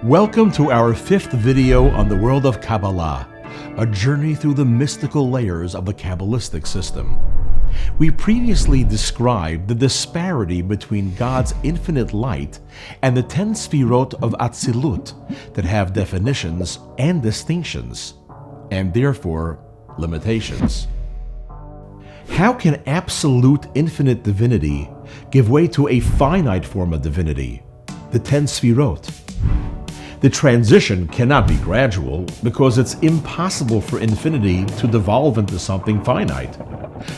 Welcome to our 5th video on the world of Kabbalah, a journey through the mystical layers of the Kabbalistic system. We previously described the disparity between God's infinite light and the 10 Sfirot of Atzilut that have definitions and distinctions, and therefore limitations. How can absolute infinite divinity give way to a finite form of divinity, the 10 Sfirot? The transition cannot be gradual because it's impossible for infinity to devolve into something finite.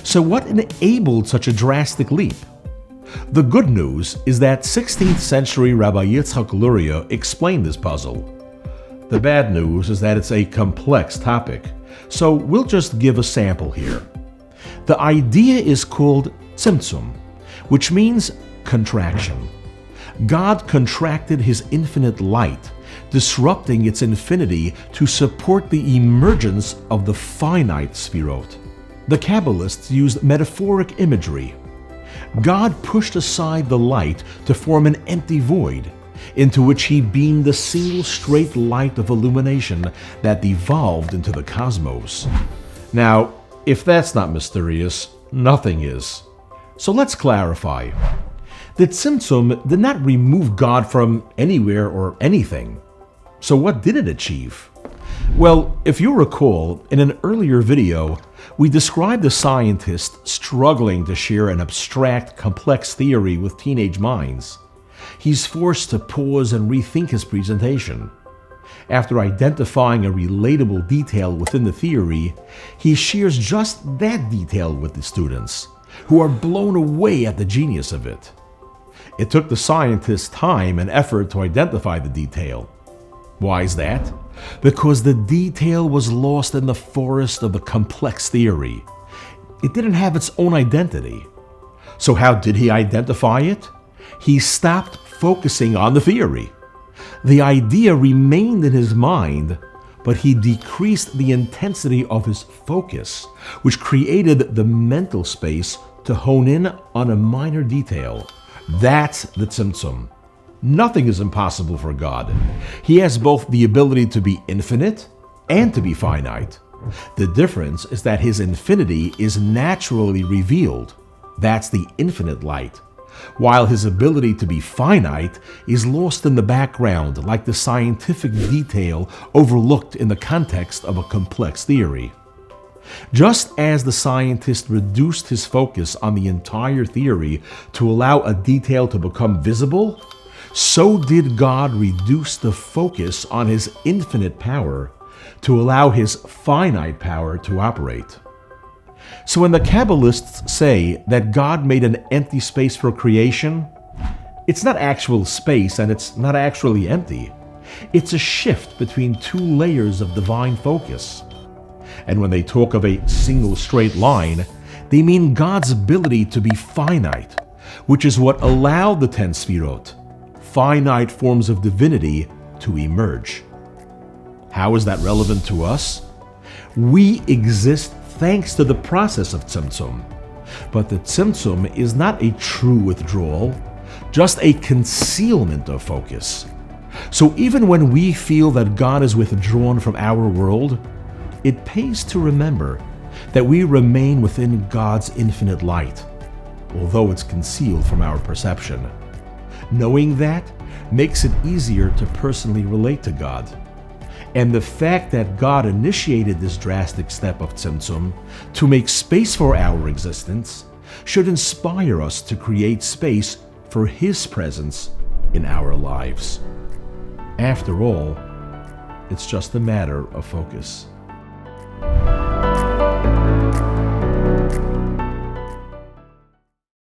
So what enabled such a drastic leap? The good news is that 16th century Rabbi Yitzchak Luria explained this puzzle. The bad news is that it's a complex topic, so we'll just give a sample here. The idea is called Tzimtzum, which means contraction. God contracted his infinite light, disrupting its infinity to support the emergence of the finite Sfirot. The Kabbalists used metaphoric imagery. God pushed aside the light to form an empty void, into which he beamed a single straight light of illumination that devolved into the cosmos. Now, if that's not mysterious, nothing is. So let's clarify. The Tzimtzum did not remove God from anywhere or anything. So what did it achieve? Well, if you recall, in an earlier video, we described a scientist struggling to share an abstract, complex theory with teenage minds. He's forced to pause and rethink his presentation. After identifying a relatable detail within the theory, he shares just that detail with the students, who are blown away at the genius of it. It took the scientist time and effort to identify the detail. Why is that? Because the detail was lost in the forest of the complex theory. It didn't have its own identity. So how did he identify it? He stopped focusing on the theory. The idea remained in his mind, but he decreased the intensity of his focus, which created the mental space to hone in on a minor detail. That's the Tzimtzum. Nothing is impossible for God. He has both the ability to be infinite and to be finite. The difference is that his infinity is naturally revealed. That's the infinite light. While his ability to be finite is lost in the background, like the scientific detail overlooked in the context of a complex theory. Just as the scientist reduced his focus on the entire theory to allow a detail to become visible, so did God reduce the focus on his infinite power to allow his finite power to operate. So when the Kabbalists say that God made an empty space for creation, it's not actual space and it's not actually empty. It's a shift between two layers of divine focus. And when they talk of a single straight line, they mean God's ability to be finite, which is what allowed the 10 Sfirot, finite forms of divinity, to emerge. How is that relevant to us? We exist thanks to the process of Tzimtzum. But the Tzimtzum is not a true withdrawal, just a concealment of focus. So even when we feel that God is withdrawn from our world, it pays to remember that we remain within God's infinite light, although it's concealed from our perception. Knowing that makes it easier to personally relate to God. And the fact that God initiated this drastic step of Tzimtzum to make space for our existence should inspire us to create space for His presence in our lives. After all, it's just a matter of focus.